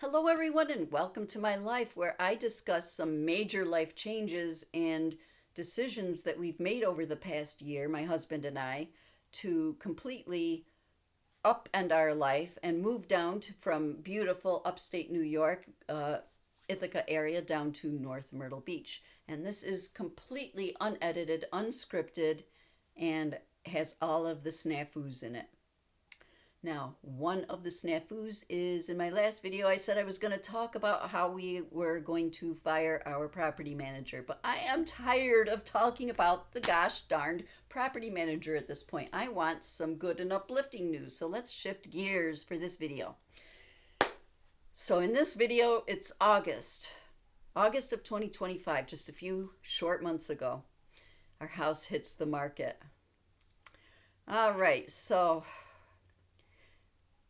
Hello, everyone, and welcome to my life where I discuss some major life changes and decisions that we've made over the past year, my husband and I, to completely upend our life and move down from beautiful upstate New York, Ithaca area, down to North Myrtle Beach. And this is completely unedited, unscripted, and has all of the snafus in it. Now, one of the snafus is in my last video, I said I was going to talk about how we were going to fire our property manager, but I am tired of talking about the gosh darned property manager at this point. I want some good and uplifting news, so let's shift gears for this video. So, in this video, it's August of 2025, just a few short months ago. Our house hits the market. All right, so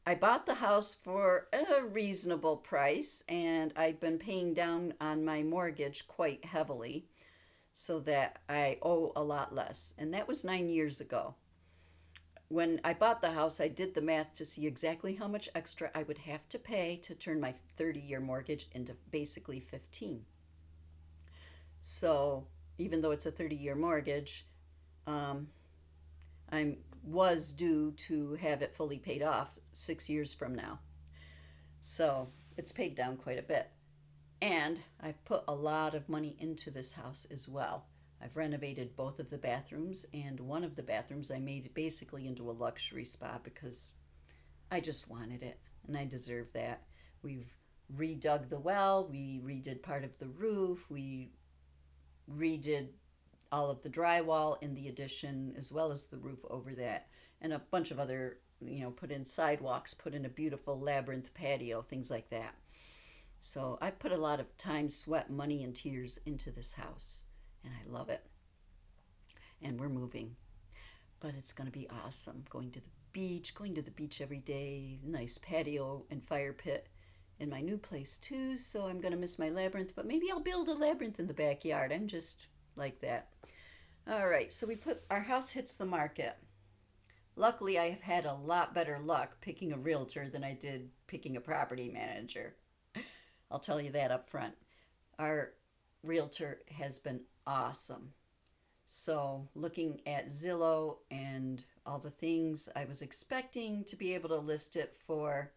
I bought the house for a reasonable price, and I've been paying down on my mortgage quite heavily so that I owe a lot less. And that was 9 years ago. When I bought the house, I did the math to see exactly how much extra I would have to pay to turn my 30-year mortgage into basically 15. So even though it's a 30-year mortgage, um, I was due to have it fully paid off 6 years from now. So it's paid down quite a bit. And I've put a lot of money into this house as well. I've renovated both of the bathrooms, and one of the bathrooms I made basically into a luxury spa because I just wanted it and I deserve that. We've redug the well, we redid part of the roof, we redid all of the drywall in the addition as well as the roof over that, and a bunch of other, put in sidewalks, put in a beautiful labyrinth patio, things like that. So I've put a lot of time, sweat, money, and tears into this house, and I love it. And we're moving, but it's going to be awesome. Going to the beach every day, nice patio and fire pit in my new place too. So I'm going to miss my labyrinth, but maybe I'll build a labyrinth in the backyard. I'm just like that. All right, so our house hits the market. Luckily, I have had a lot better luck picking a realtor than I did picking a property manager. I'll tell you that up front. Our realtor has been awesome. So, looking at Zillow and all the things, I was expecting to be able to list it for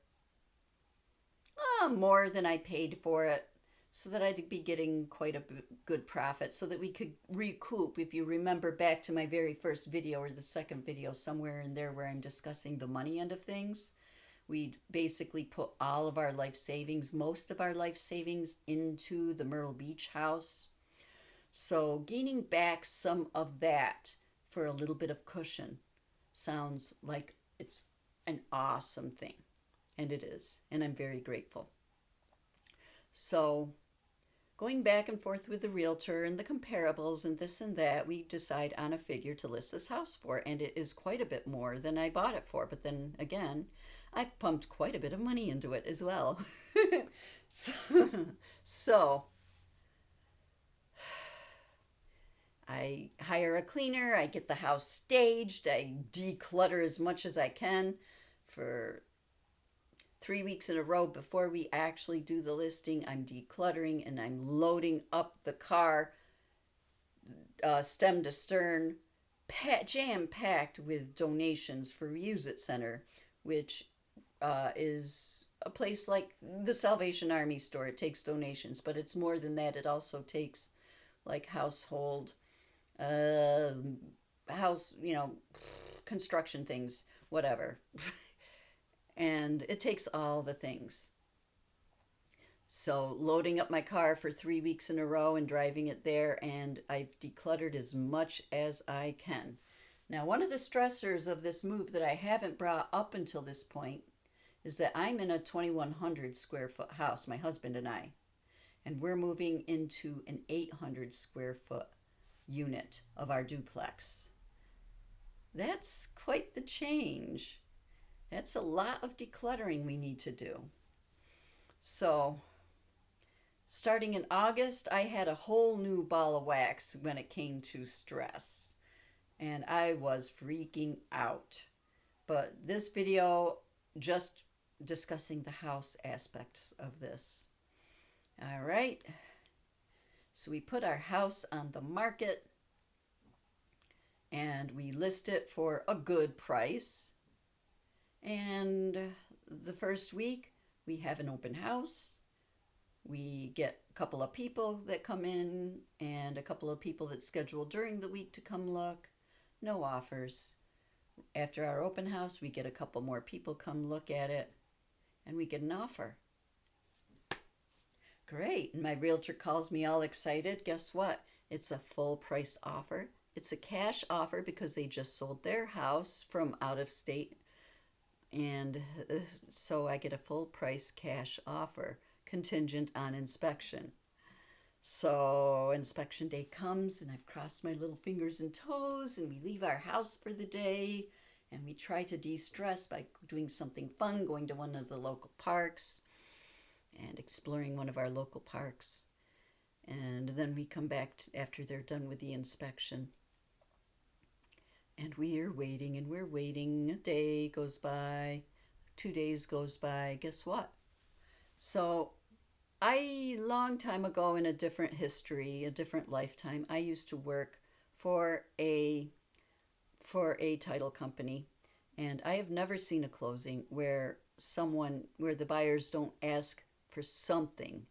more than I paid for it, so that I'd be getting quite a good profit, so that we could recoup. If you remember back to my very first video or the second video, somewhere in there where I'm discussing the money end of things, we basically put all of our life savings, most of our life savings, into the Myrtle Beach house. So gaining back some of that for a little bit of cushion sounds like it's an awesome thing. And it is. And I'm very grateful. So going back and forth with the realtor and the comparables and this and that, we decide on a figure to list this house for, and it is quite a bit more than I bought it for. But then again, I've pumped quite a bit of money into it as well. so, so I hire a cleaner, I get the house staged, I declutter as much as I can for 3 weeks in a row before we actually do the listing. I'm decluttering and I'm loading up the car, stem to stern, jam packed with donations for Use It Center, which is a place like the Salvation Army store. It takes donations, but it's more than that. It also takes like household, house, construction things, whatever. And it takes all the things. So loading up my car for 3 weeks in a row and driving it there, and I've decluttered as much as I can. Now, one of the stressors of this move that I haven't brought up until this point is that I'm in a 2,100 square foot house, my husband and I, and we're moving into an 800 square foot unit of our duplex. That's quite the change. That's a lot of decluttering we need to do. So, starting in August, I had a whole new ball of wax when it came to stress. And I was freaking out. But this video just discussing the house aspects of this. All right. So we put our house on the market and we list it for a good price. And the first week, we have an open house. We get a couple of people that come in and a couple of people that schedule during the week to come look. No offers. After our open house, we get a couple more people come look at it and we get an offer. Great. And my realtor calls me all excited. Guess what? It's a full price offer. It's a cash offer because they just sold their house from out of state. And so I get a full price cash offer contingent on inspection. So inspection day comes and I've crossed my little fingers and toes and we leave our house for the day and we try to de-stress by doing something fun, going to one of the local parks and exploring one of our local parks. And then we come back after they're done with the inspection. And we are waiting and we're waiting. A day goes by, 2 days goes by. Guess what? So long time ago in a different history, a different lifetime, I used to work for a title company. And I have never seen a closing where the buyers don't ask for something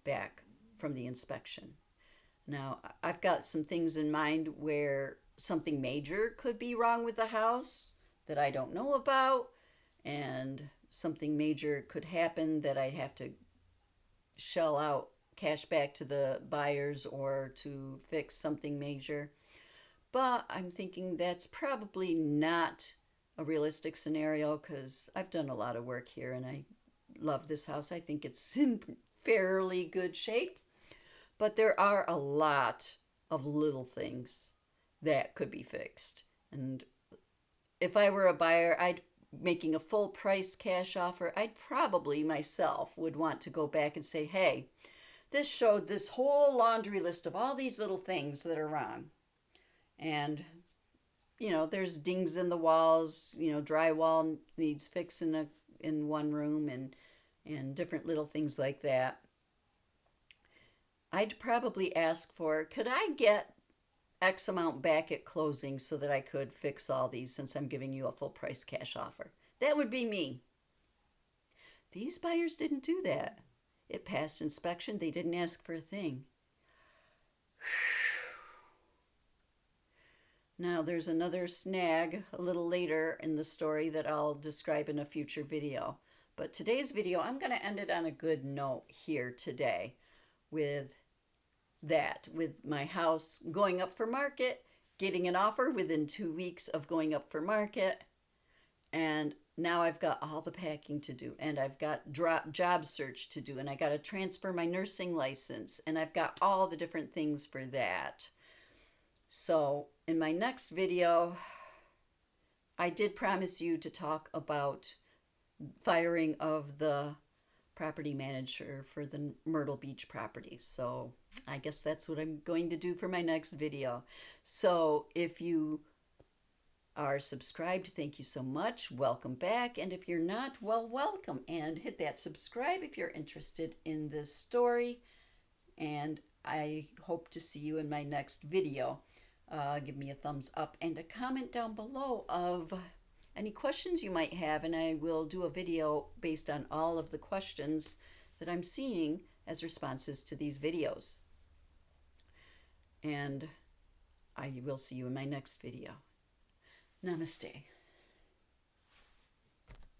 back from the inspection. Now, I've got some things in mind where something major could be wrong with the house that I don't know about, and something major could happen that I'd have to shell out cash back to the buyers or to fix something major. But I'm thinking that's probably not a realistic scenario because I've done a lot of work here and I love this house. I think it's in fairly good shape. But there are a lot of little things that could be fixed. And if I were a buyer, making a full price cash offer, I'd probably myself would want to go back and say, hey, this showed this whole laundry list of all these little things that are wrong. And, there's dings in the walls, drywall needs fixing in one room and different little things like that. I'd probably ask for, could I get X amount back at closing so that I could fix all these since I'm giving you a full price cash offer? That would be me. These buyers didn't do that. It passed inspection. They didn't ask for a thing. Now there's another snag a little later in the story that I'll describe in a future video. But today's video, I'm going to end it on a good note here today with my house going up for market, getting an offer within 2 weeks of going up for market, and now I've got all the packing to do, and I've got job search to do, and I got to transfer my nursing license, and I've got all the different things for that. So in my next video, I did promise you to talk about firing of the property manager for the Myrtle Beach property. So I guess that's what I'm going to do for my next video. So if you are subscribed, thank you so much. Welcome back. And if you're not, well, welcome. And hit that subscribe if you're interested in this story. And I hope to see you in my next video. Give me a thumbs up and a comment down below of any questions you might have, and I will do a video based on all of the questions that I'm seeing as responses to these videos. And I will see you in my next video. Namaste.